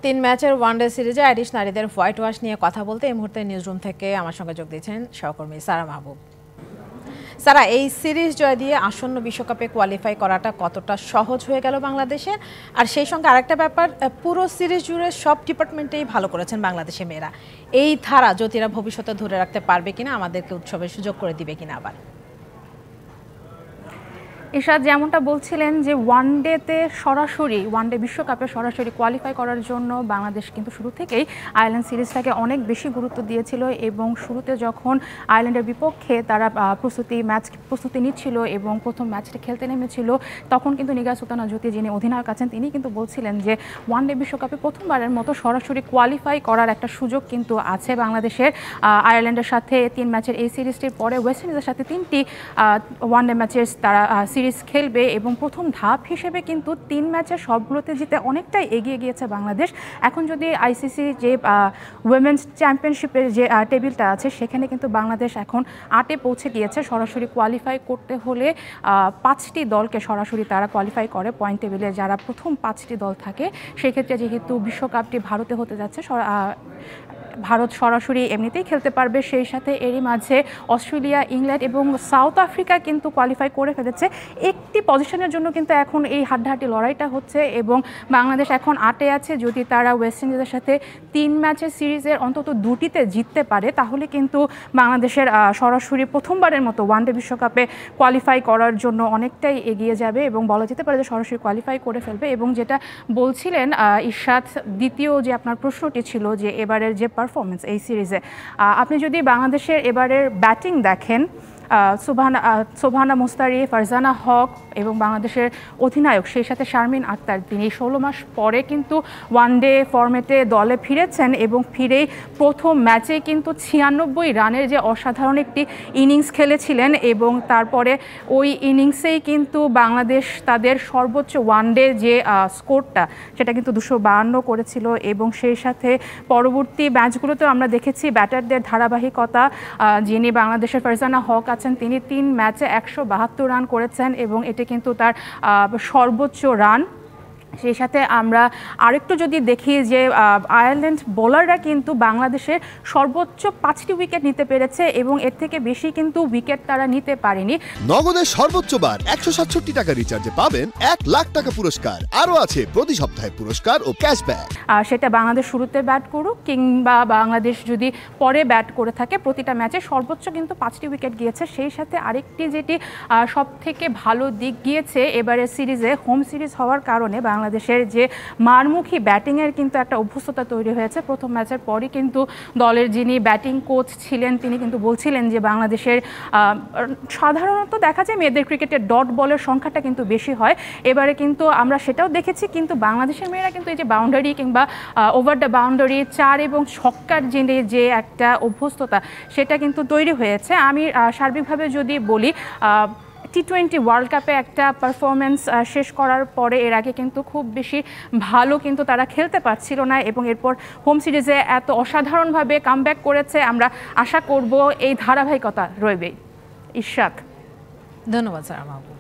তিন ম্যাচের ওয়ানডে সিরিজে আইরিশ নারীদের হোয়াইট ওয়াশ নিয়ে কথা বলতে এই মুহূর্তে নিউজরুম থেকে আমার সঙ্গে যোগ দিয়েছেন সহকর্মী সারা মাহবুব। সারা, এই সিরিজ জয় দিয়ে আসন্ন বিশ্বকাপে কোয়ালিফাই করাটা কতটা সহজ হয়ে গেল বাংলাদেশের? আর সেই সঙ্গে আরেকটা ব্যাপার, পুরো সিরিজ জুড়ে সব ডিপার্টমেন্টেই ভালো করেছেন বাংলাদেশের মেয়েরা। এই ধারা জ্যোতিরা ভবিষ্যতে ধরে রাখতে পারবে কিনা, আমাদেরকে উৎসবের সুযোগ করে দিবে কিনা আবার? ইশাদ যেমনটা বলছিলেন যে ওয়ানডে বিশ্বকাপে সরাসরি কোয়ালিফাই করার জন্য বাংলাদেশ কিন্তু শুরু থেকেই আয়ারল্যান্ড সিরিজটাকে অনেক বেশি গুরুত্ব দিয়েছিল এবং শুরুতে যখন আয়ারল্যান্ডের বিপক্ষে তারা প্রস্তুতি নিচ্ছিল এবং প্রথম ম্যাচটা খেলতে নেমেছিল, তখন কিন্তু নিগার সুলতানা জ্যোতি, যিনি অধিনায়ক আছেন, তিনি কিন্তু বলছিলেন যে ওয়ানডে বিশ্বকাপে প্রথমবারের মতো সরাসরি কোয়ালিফাই করার একটা সুযোগ কিন্তু আছে বাংলাদেশের। আয়ারল্যান্ডের সাথে 3 ম্যাচের এই সিরিজটির পরে ওয়েস্ট ইন্ডিজের সাথে 3টি ওয়ানডে ম্যাচের তারা সিরিজ খেলবে এবং প্রথম ধাপ হিসেবে কিন্তু 3 ম্যাচের সবগুলোতে জিতে অনেকটাই এগিয়ে গিয়েছে বাংলাদেশ। এখন যদি আইসিসি যে উইমেন্স চ্যাম্পিয়নশিপের যে টেবিলটা আছে, সেখানে কিন্তু বাংলাদেশ এখন 8-এ পৌঁছে গিয়েছে। সরাসরি কোয়ালিফাই করতে হলে 5টি দলকে সরাসরি তারা কোয়ালিফাই করে পয়েন্ট টেবিলে, যারা প্রথম 5টি দল থাকে। সেক্ষেত্রে যেহেতু বিশ্বকাপটি ভারতে হতে যাচ্ছে, ভারত সরাসরি এমনিতেই খেলতে পারবে। সেই সাথে এরই মাঝে অস্ট্রেলিয়া, ইংল্যান্ড এবং সাউথ আফ্রিকা কিন্তু কোয়ালিফাই করে ফেলেছে। একটি পজিশনের জন্য কিন্তু এখন এই হাড্ডাহাড্ডি লড়াইটা হচ্ছে এবং বাংলাদেশ এখন 8-এ আছে। যদি তারা ওয়েস্ট ইন্ডিজের সাথে 3 ম্যাচের সিরিজের অন্তত 2টিতে জিততে পারে, তাহলে কিন্তু বাংলাদেশের সরাসরি প্রথমবারের মতো ওয়ানডে বিশ্বকাপে কোয়ালিফাই করার জন্য অনেকটাই এগিয়ে যাবে এবং বলা যেতে পারে যে সরাসরি কোয়ালিফাই করে ফেলবে। এবং যেটা বলছিলেন ইরশাদ, দ্বিতীয় যে আপনার প্রশ্নটি ছিল যে এবারের যে পারফরমেন্স এই সিরিজে, আপনি যদি বাংলাদেশের এবারের ব্যাটিং দেখেন, সোবহানা মুস্তারি, ফারজানা হক এবং বাংলাদেশের অধিনায়ক সেই সাথে শারমিন আক্তার, তিনি 16 মাস পরে কিন্তু ওয়ানডে ফরম্যাটে দলে ফিরেছেন এবং ফিরেই প্রথম ম্যাচে কিন্তু 96 রানের যে অসাধারণ একটি ইনিংস খেলেছিলেন এবং তারপরে ওই ইনিংসেই কিন্তু বাংলাদেশ তাদের সর্বোচ্চ ওয়ানডে যে স্কোরটা, সেটা কিন্তু 252 করেছিল। এবং সেই সাথে পরবর্তী ম্যাচগুলোতেও আমরা দেখেছি ব্যাটারদের ধারাবাহিকতা। যিনি বাংলাদেশের ফারজানা হক আছেন, তিনি 3 ম্যাচে 172 রান করেছেন এবং এটি কিন্তু তার সর্বোচ্চ রান। সেই সাথে আমরা আরেকটু যদি দেখি যে আয়ারল্যান্ড বোলাররা কিন্তু বাংলাদেশের সর্বোচ্চ 5টি উইকেট নিতে পেরেছে এবং এর থেকে বেশি কিন্তু উইকেট তারা নিতে পারেনি। নগদের সর্বোচ্চ বার 167 টাকা রিচার্জে পাবেন 1 লাখ টাকা পুরস্কার। আরও আছে প্রতি সপ্তাহে পুরস্কার ও ক্যাশব্যাক। সেটা বাংলাদেশ শুরুতে ব্যাট করুক কিংবা বাংলাদেশ যদি পরে ব্যাট করে থাকে, প্রতিটা ম্যাচে সর্বোচ্চ কিন্তু 5টি উইকেট গিয়েছে। সেই সাথে আরেকটি যেটি সব থেকে ভালো দিক গিয়েছে এবারের সিরিজে, হোম সিরিজ হওয়ার কারণে বাংলাদেশের যে মারমুখী ব্যাটিংয়ের কিন্তু একটা অভ্যস্ততা তৈরি হয়েছে। প্রথম ম্যাচের পরই কিন্তু দলের যিনি ব্যাটিং কোচ ছিলেন, তিনি কিন্তু বলছিলেন যে বাংলাদেশের সাধারণত দেখা যায় মেয়েদের ক্রিকেটের ডট বলের সংখ্যাটা কিন্তু বেশি হয়। এবারে কিন্তু আমরা সেটাও দেখেছি, কিন্তু বাংলাদেশের মেয়েরা কিন্তু এই যে বাউন্ডারি কিংবা ওভার দ্য বাউন্ডারি 4 এবং ছক্কার যে একটা অভ্যস্ততা, সেটা কিন্তু তৈরি হয়েছে। আমি সার্বিকভাবে যদি বলি, টি20 ওয়ার্ল্ড কাপে একটা পারফরমেন্স শেষ করার পরে এর আগে কিন্তু খুব বেশি ভালো কিন্তু তারা খেলতে পারছিল না এবং এরপর হোম সিরিজে এত অসাধারণভাবে কামব্যাক করেছে। আমরা আশা করব এই ধারাবাহিকতা রইবে। ইরশাদ, ধন্যবাদ স্যার।